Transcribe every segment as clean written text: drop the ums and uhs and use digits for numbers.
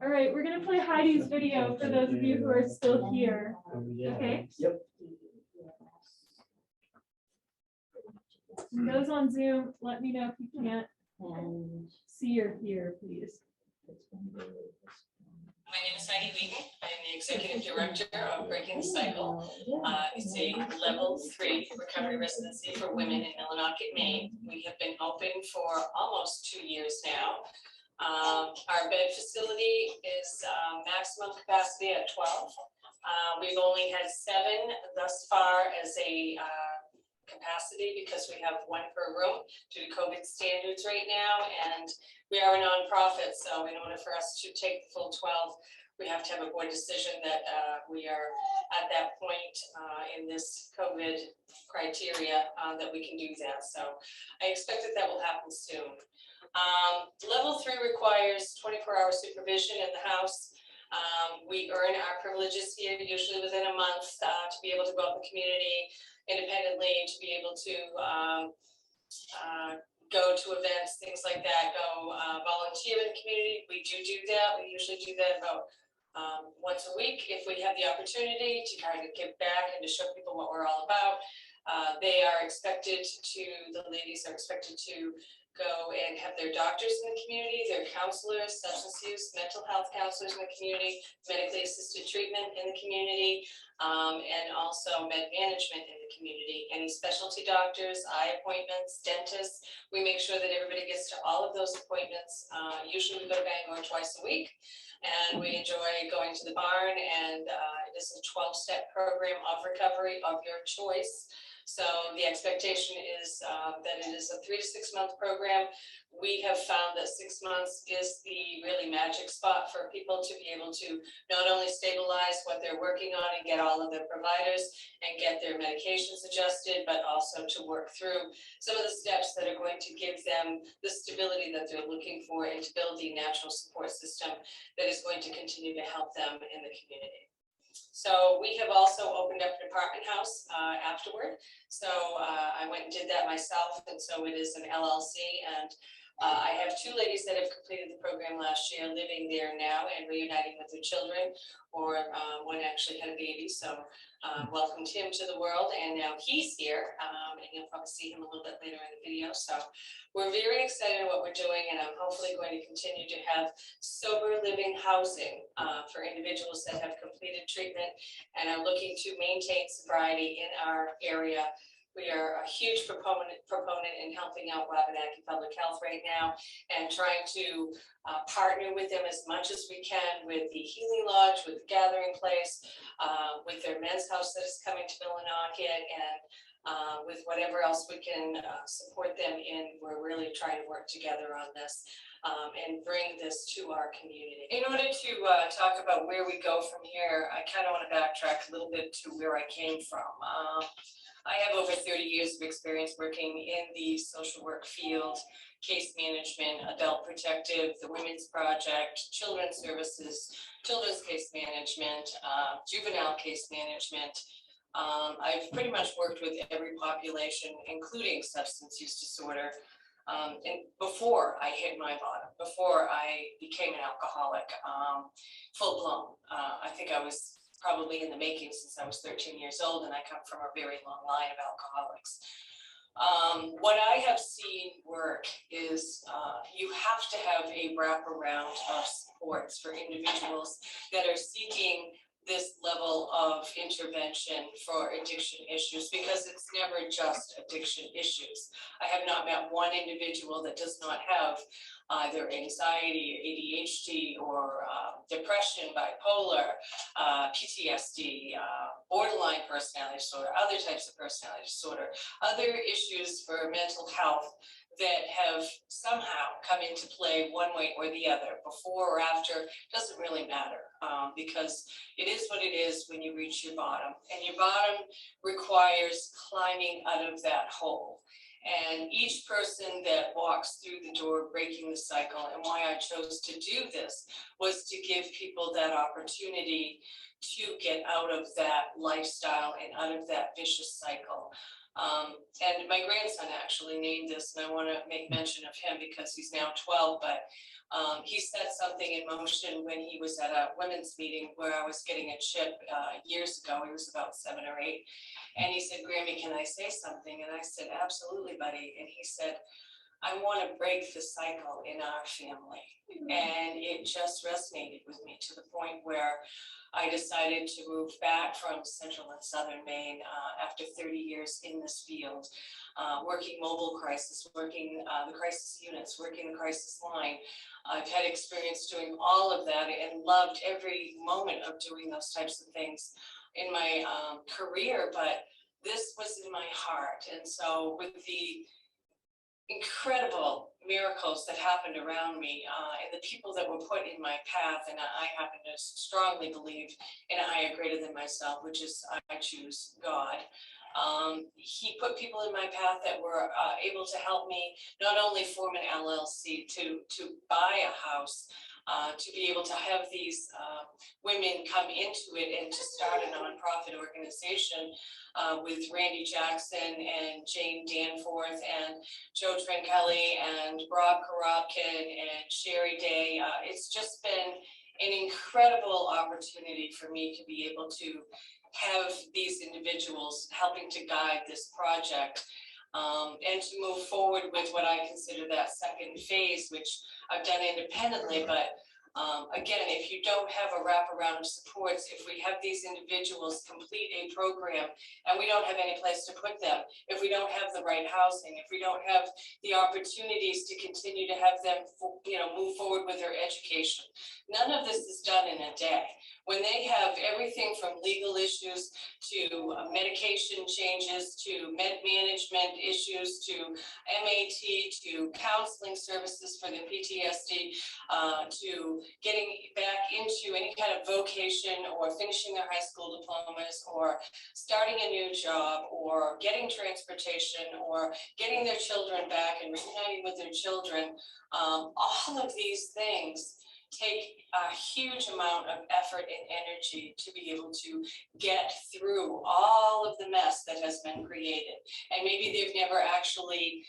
All right, we're gonna play Heidi's video for those of you who are still here. Okay. Yep. And those on Zoom, let me know if you can't see or hear, please. My name is Heidi Wheaton. I'm the Executive Director of Breaking the Cycle. It's a level 3 recovery residency for women in Millinocket, Maine. We have been open for almost 2 years now. Our bed facility is maximum capacity at 12. We've only had 7 thus far as a capacity because we have 1 per room due to COVID standards right now, and we are a nonprofit, so in order for us to take the full 12, we have to have a board decision that we are at that point in this COVID criteria that we can do that. So I expect that that will happen soon. Level 3 requires 24-hour supervision in the house. We earn our privileges here usually within a month to be able to go out in the community independently, to be able to go to events, things like that, go volunteer in the community. We do that. We usually do that about once a week if we have the opportunity to kind of give back and to show people what we're all about. The ladies are expected to go and have their doctors in the community, their counselors, substance use, mental health counselors in the community, medically assisted treatment in the community, and also med management in the community. Any specialty doctors, eye appointments, dentists, we make sure that everybody gets to all of those appointments. Usually we go to Bangor twice a week, and we enjoy going to the barn, and it is a 12-step program of recovery of your choice. So the expectation is that it is a 3 to 6 month program. We have found that 6 months is the really magic spot for people to be able to not only stabilize what they're working on and get all of their providers and get their medications adjusted, but also to work through some of the steps that are going to give them the stability that they're looking for and to build the natural support system that is going to continue to help them in the community. So we have also opened up an apartment house afterward. So I went and did that myself, and so it is an LLC, and I have 2 ladies that have completed the program last year living there now and reuniting with their children, or one actually had a baby, so welcomed him to the world, and now he's here, and you'll probably see him a little bit later in the video. So we're very excited about what we're doing, and I'm hopefully going to continue to have sober living housing for individuals that have completed treatment and are looking to maintain sobriety in our area. We are a huge proponent in helping out Wabanaki Public Health right now and trying to partner with them as much as we can with the Healing Lodge, with the Gathering Place, with their men's house that is coming to Millinocket, and with whatever else we can support them in. We're really trying to work together on this and bring this to our community. In order to talk about where we go from here, I kind of want to backtrack a little bit to where I came from. I have over 30 years of experience working in the social work field, case management, adult protective, the Women's Project, children's services, children's case management, juvenile case management. I've pretty much worked with every population, including substance use disorder. And before I hit my bottom, before I became an alcoholic, full blown, I think I was probably in the making since I was 13 years old, and I come from a very long line of alcoholics. What I have seen work is you have to have a wraparound of supports for individuals that are seeking this level of intervention for addiction issues, because it's never just addiction issues. I have not met one individual that does not have either anxiety, ADHD, or depression, bipolar, PTSD, borderline personality disorder, other types of personality disorder, other issues for mental health that have somehow come into play one way or the other, before or after, doesn't really matter, because it is what it is when you reach your bottom, and your bottom requires climbing out of that hole. And each person that walks through the door breaking the cycle, and why I chose to do this, was to give people that opportunity to get out of that lifestyle and out of that vicious cycle. And my grandson actually named this, and I want to make mention of him because he's now 12, but He set something in motion when he was at a women's meeting where I was getting a chip years ago. He was about 7 or 8. And he said, Grammy, can I say something? And I said, absolutely, buddy. And he said, I want to break the cycle in our family. And it just resonated with me to the point where I decided to move back from central and southern Maine after 30 years in this field, working mobile crisis, working the crisis units, working the crisis line. I've had experience doing all of that and loved every moment of doing those types of things in my career, but this was in my heart. And so with the incredible miracles that happened around me and the people that were put in my path, and I happen to strongly believe in a higher greater than myself, which is I choose God. He put people in my path that were able to help me not only form an LLC to buy a house, to be able to have these women come into it and to start a nonprofit organization with Randy Jackson and Jane Danforth and Joe Trinkelly and Rob Karobkin and Sherry Day. It's just been an incredible opportunity for me to be able to have these individuals helping to guide this project and to move forward with what I consider that second phase, which I've done independently. But again, if you don't have a wraparound of supports, if we have these individuals complete a program and we don't have any place to put them, if we don't have the right housing, if we don't have the opportunities to continue to have them, move forward with their education, none of this is done in a day. When they have everything from legal issues to medication changes to med management issues to MAT to counseling services for their PTSD to getting back into any kind of vocation or finishing their high school diplomas or starting a new job or getting transportation or getting their children back and reuniting with their children, all of these things take a huge amount of effort and energy to be able to get through all of the mess that has been created. And maybe they've never actually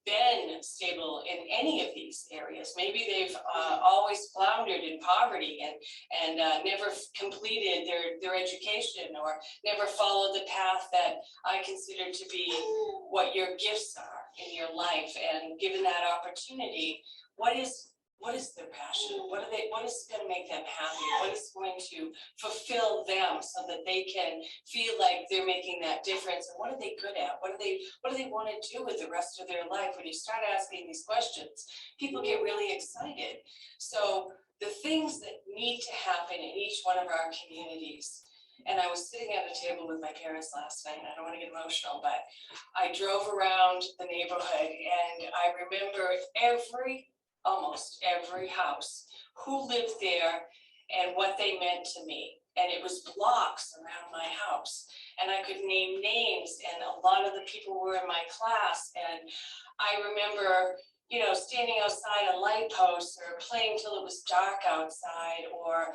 been stable in any of these areas. Maybe they've always floundered in poverty and never completed their education or never followed the path that I consider to be what your gifts are in your life. And given that opportunity, what is their passion? What is going to make them happy? What is going to fulfill them so that they can feel like they're making that difference? And what are they good at? What do they want to do with the rest of their life? When you start asking these questions, people get really excited. So the things that need to happen in each one of our communities. And I was sitting at a table with my parents last night, and I don't want to get emotional, but I drove around the neighborhood and I remember almost every house, who lived there and what they meant to me. And it was blocks around my house. And I could name names, and a lot of the people were in my class. And I remember, standing outside a light post or playing till it was dark outside, or,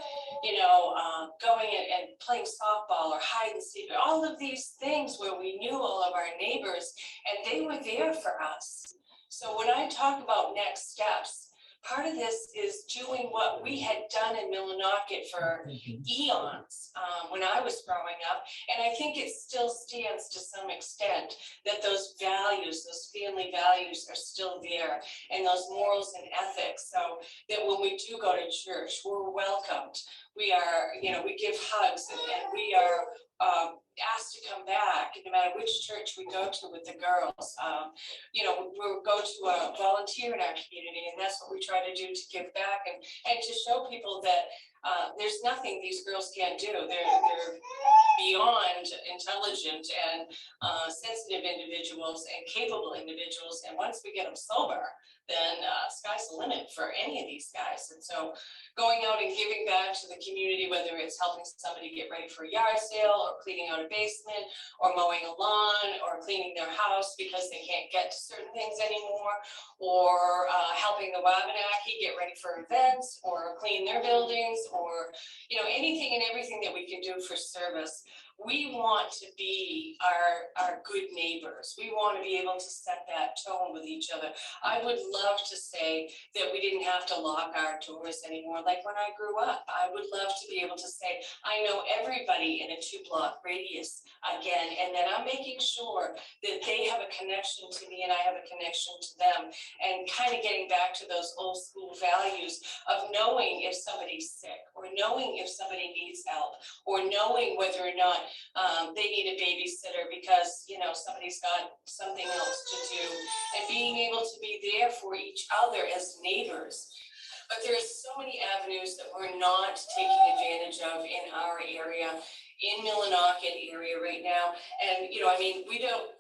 going and playing softball or hide and seek, all of these things where we knew all of our neighbors and they were there for us. So when I talk about next steps, part of this is doing what we had done in Millinocket for eons when I was growing up. And I think it still stands to some extent that those values, those family values are still there, and those morals and ethics, so that when we do go to church, we're welcomed. We are, we give hugs and we are asked to come back, no matter which church we go to with the girls. We'll go to a volunteer in our community, and that's what we try to do to give back and to show people that there's nothing these girls can't do. They're beyond intelligent and sensitive individuals and capable individuals. And once we get them sober, then sky's the limit for any of these guys. And so going out and giving back to the community, whether it's helping somebody get ready for a yard sale or cleaning out a basement or mowing a lawn or cleaning their house because they can't get to certain things anymore, or helping the Wabanaki get ready for events or clean their buildings, or anything and everything that we can do for service. we want to be our good neighbors. We want to be able to set that tone with each other. I would love to say that we didn't have to lock our doors anymore, like when I grew up. I would love to be able to say, I know everybody in a 2-block radius again, and that I'm making sure that they have a connection to me and I have a connection to them, and kind of getting back to those old school values of knowing if somebody's sick, or knowing if somebody needs help, or knowing whether or not they need a babysitter because, you know, somebody's got something else to do, and being able to be there for each other as neighbors. But there's so many avenues that we're not taking advantage of in our area, in Millinocket area right now. And, you know, I mean, we don't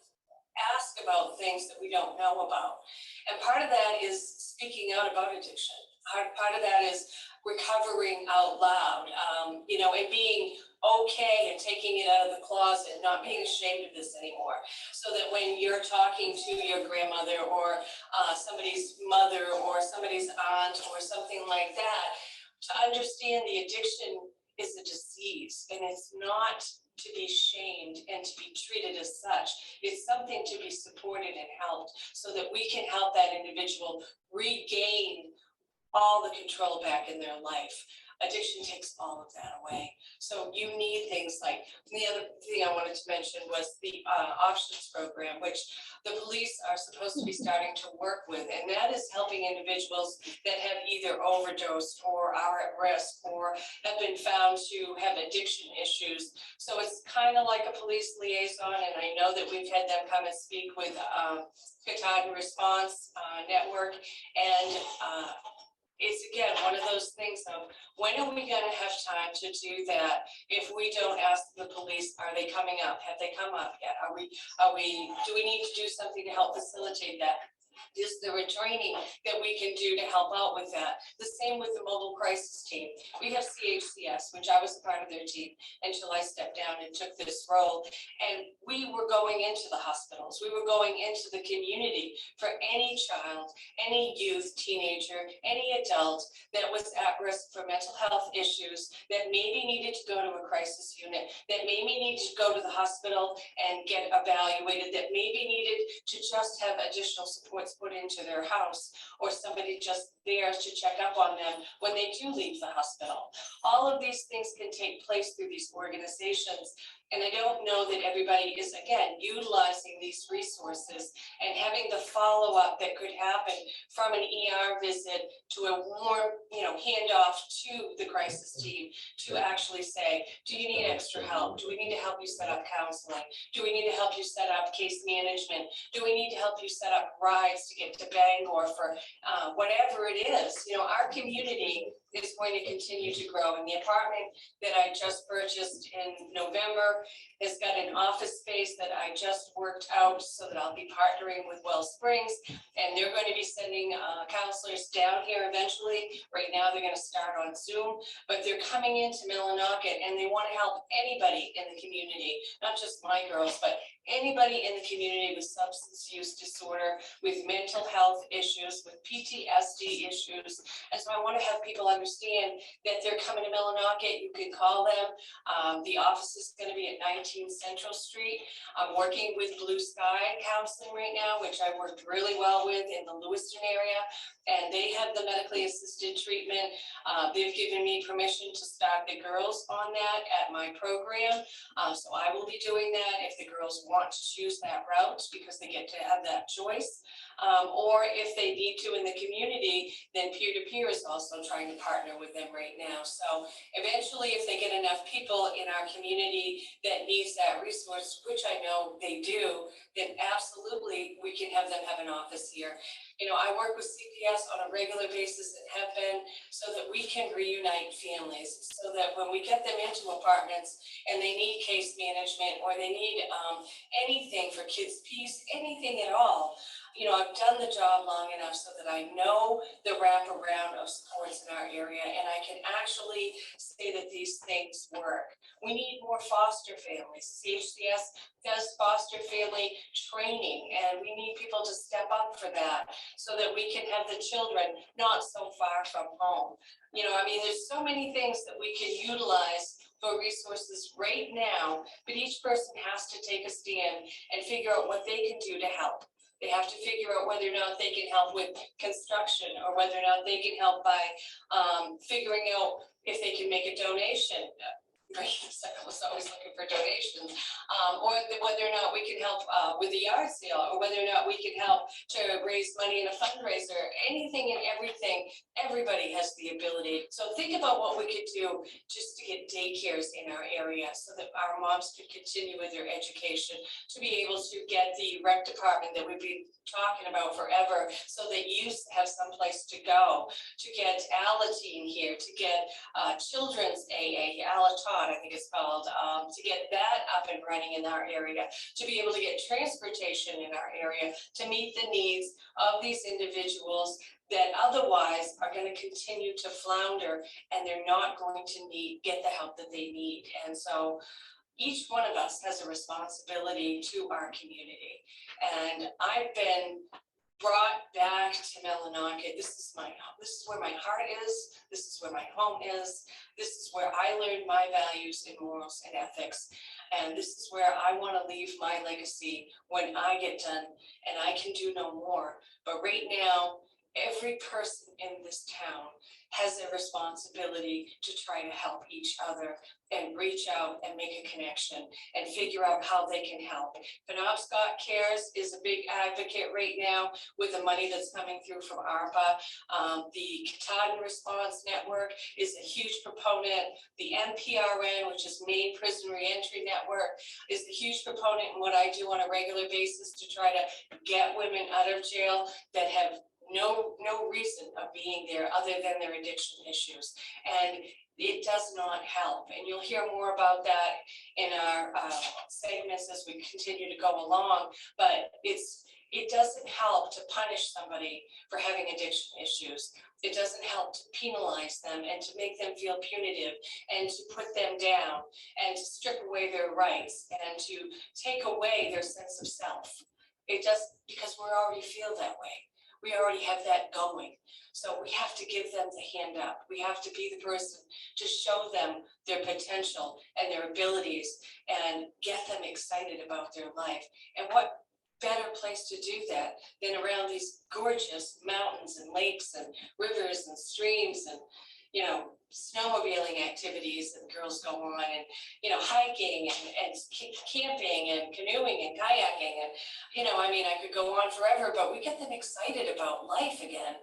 ask about things that we don't know about. And part of that is speaking out about addiction. Part of that is recovering out loud, you know, and being okay and taking it out of the closet, not being ashamed of this anymore. So that when you're talking to your grandmother or somebody's mother or somebody's aunt or something like that, to understand the addiction is a disease, and it's not to be shamed and to be treated as such. It's something to be supported and helped, so that we can help that individual regain all the control back in their life. Addiction takes all of that away. So you need things like, the other thing I wanted to mention was the options program, which the police are supposed to be starting to work with, and that is helping individuals that have either overdosed or are at risk or have been found to have addiction issues. So it's kind of like a police liaison, and I know that we've had them come and speak with Cotton Response Network, and it's again one of those things of, when are we going to have time to do that if we don't ask the police, are they coming up? Have they come up yet? Do we need to do something to help facilitate that? Is there a training that we can do to help out with that? The same with the mobile crisis team. We have CHCS, which I was a part of their team until I stepped down and took this role. And we were going into the hospitals. We were going into the community for any child, any youth, teenager, any adult that was at risk for mental health issues, that maybe needed to go to a crisis unit, that maybe needed to go to the hospital and get evaluated, that maybe needed to just have additional supports put into their house, or somebody just there to check up on them when they do leave the hospital. All of these things can take place through these organizations. And I don't know that everybody is, again, utilizing these resources and having the follow-up that could happen from an ER visit to a warm, you know, handoff to the crisis team to actually say, do you need extra help? Do we need to help you set up counseling? Do we need to help you set up case management? Do we need to help you set up rides to get to Bangor for whatever it is? You know, our community is going to continue to grow. And the apartment that I just purchased in November has got an office space that I just worked out so that I'll be partnering with Wells Springs, and they're going to be sending counselors down here eventually. Right now they're going to start on Zoom, but they're coming into Millinocket and they want to help anybody in the community, not just my girls, but anybody in the community with substance use disorder, with mental health issues, with PTSD issues. And so I want to have people understand that they're coming to Millinocket. You can call them. The office is going to be at 19 Central Street. I'm working with Blue Sky Counseling right now, which I worked really well with in the Lewiston area, and they have the medically assisted treatment. They've given me permission to start the girls on that at my program. So I will be doing that if the girls want to choose that route, because they get to have that choice. Or if they need to in the community, then peer-to-peer is also trying to partner with them right now. So eventually, if they get enough people in our community that needs that resource, which I know they do, then absolutely we can have them have an office here. You know, I work with CPS on a regular basis and have been, so that we can reunite families, so that when we get them into apartments and they need case management, or they need anything for kids' peace, anything at all, you know, I've done the job long enough so that I know the wraparound of supports in our area, and I can actually say that these things work. We need more foster families. CHCS does foster family training, and we need people to step up for that so that we can have the children not so far from home. You know, I mean, there's so many things that we can utilize for resources right now, but each person has to take a stand and figure out what they can do to help. They have to figure out whether or not they can help with construction, or whether or not they can help by figuring out if they can make a donation. Right, I was always looking for donations, or whether or not we can help with the yard sale, or whether or not we can help to raise money in a fundraiser. Anything and everything, everybody has the ability. So think about what we could do just to get daycares in our area, so that our moms could continue with their education, to be able to get the rec department that we've been talking about forever, so that youth have some place to go, to get Alateen here, to get children's AA, Alaton, I think it's called, to get that up and running in our area, to be able to get transportation in our area, to meet the needs of these individuals that otherwise are going to continue to flounder, and they're not going to get the help that they need. And so each one of us has a responsibility to our community. And I've been brought back to Millinocket. This is where my heart is. This is where my home is. This is where I learned my values and morals and ethics. And this is where I want to leave my legacy when I get done, and I can do no more. But right now, every person in this town has a responsibility to try to help each other and reach out and make a connection and figure out how they can help. Penobscot Cares is a big advocate right now with the money that's coming through from ARPA. The Katahdin Response Network is a huge proponent. The MPRN, which is Maine Prison Reentry Network, is a huge proponent in what I do on a regular basis to try to get women out of jail that have no reason of being there other than their addiction issues. And it does not help. And you'll hear more about that in our segments as we continue to go along. But it doesn't help to punish somebody for having addiction issues. It doesn't help to penalize them and to make them feel punitive and to put them down and to strip away their rights and to take away their sense of self. It just, because we already feel that way. We already have that going. So we have to give them the hand up. We have to be the person to show them their potential and their abilities and get them excited about their life. And what better place to do that than around these gorgeous mountains and lakes and rivers and streams and, you know, snowmobiling activities that girls go on, and, you know, hiking and camping and canoeing and kayaking. And, you know, I mean, I could go on forever, but we get them excited about life again.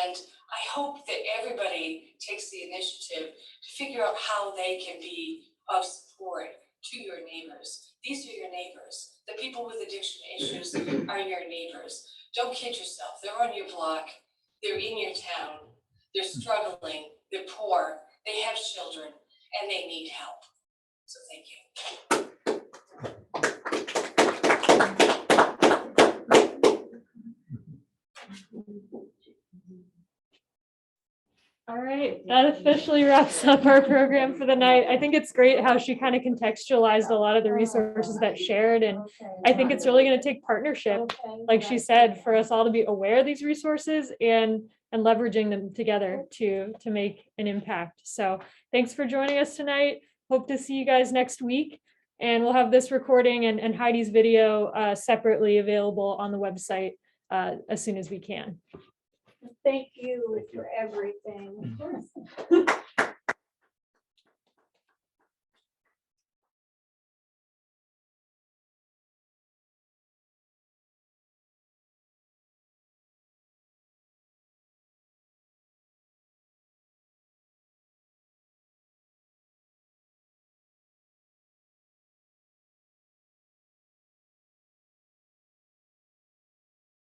And I hope that everybody takes the initiative to figure out how they can be of support to your neighbors. These are your neighbors. The people with addiction issues are your neighbors. Don't kid yourself. They're on your block. They're in your town. They're struggling. They're poor. They have children, and they need help. So thank you. All right, that officially wraps up our program for the night. I think it's great how she kind of contextualized a lot of the resources that shared, and I think it's really going to take partnership, like she said, for us all to be aware of these resources and leveraging them together to make an impact. So thanks for joining us tonight. Hope to see you guys next week, and we'll have this recording and Heidi's video separately available on the website as soon as we can. Thank you for everything.